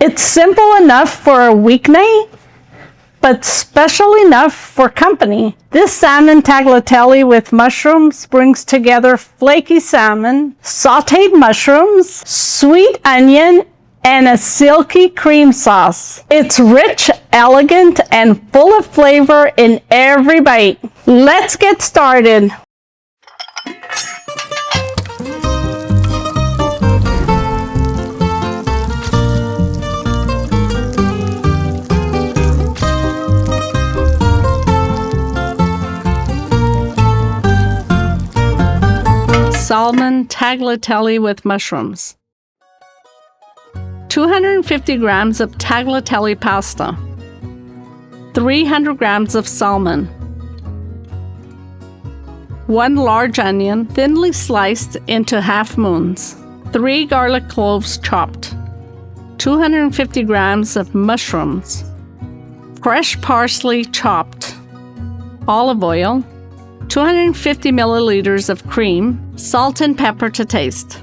It's simple enough for a weeknight, but special enough for company. This salmon tagliatelle with mushrooms brings together flaky salmon, sautéed mushrooms, sweet onion, and a silky cream sauce. It's rich, elegant, and full of flavor in every bite. Let's get started. Salmon tagliatelle with mushrooms. 250 grams of tagliatelle pasta, 300 grams of salmon, 1 large onion thinly sliced into half moons, 3 garlic cloves chopped, 250 grams of mushrooms, fresh parsley chopped, olive oil, 250 milliliters of cream, salt and pepper to taste.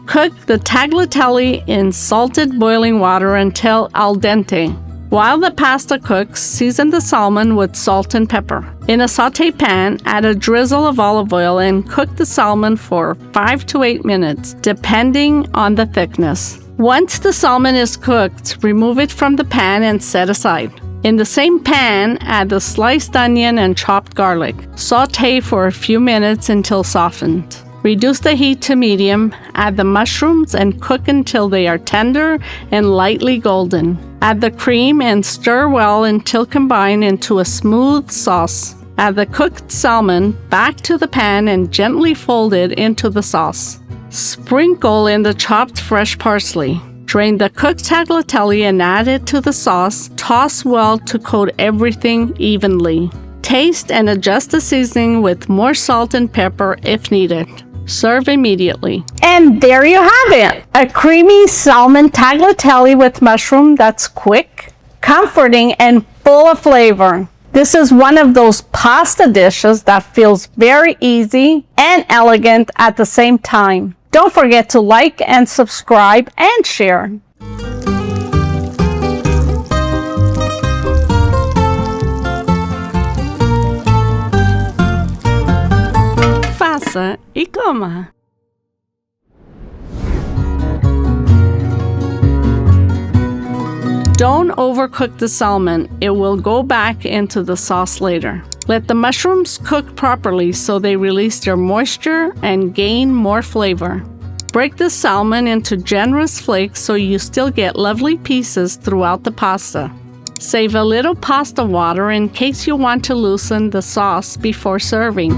Cook the tagliatelle in salted boiling water until al dente. While the pasta cooks, season the salmon with salt and pepper. In a sauté pan, add a drizzle of olive oil and cook the salmon for 5 to 8 minutes, depending on the thickness. Once the salmon is cooked, remove it from the pan and set aside. In the same pan, add the sliced onion and chopped garlic. Sauté for a few minutes until softened. Reduce the heat to medium, add the mushrooms and cook until they are tender and lightly golden. Add the cream and stir well until combined into a smooth sauce. Add the cooked salmon back to the pan and gently fold it into the sauce. Sprinkle in the chopped fresh parsley. Drain the cooked tagliatelle and add it to the sauce. Toss well to coat everything evenly. Taste and adjust the seasoning with more salt and pepper if needed. Serve immediately. And there you have it! A creamy salmon tagliatelle with mushroom that's quick, comforting, and full of flavor. This is one of those pasta dishes that feels very easy and elegant at the same time. Don't forget to like and subscribe and share. Faça e coma! Don't overcook the salmon. It will go back into the sauce later. Let the mushrooms cook properly so they release their moisture and gain more flavor. Break the salmon into generous flakes so you still get lovely pieces throughout the pasta. Save a little pasta water in case you want to loosen the sauce before serving.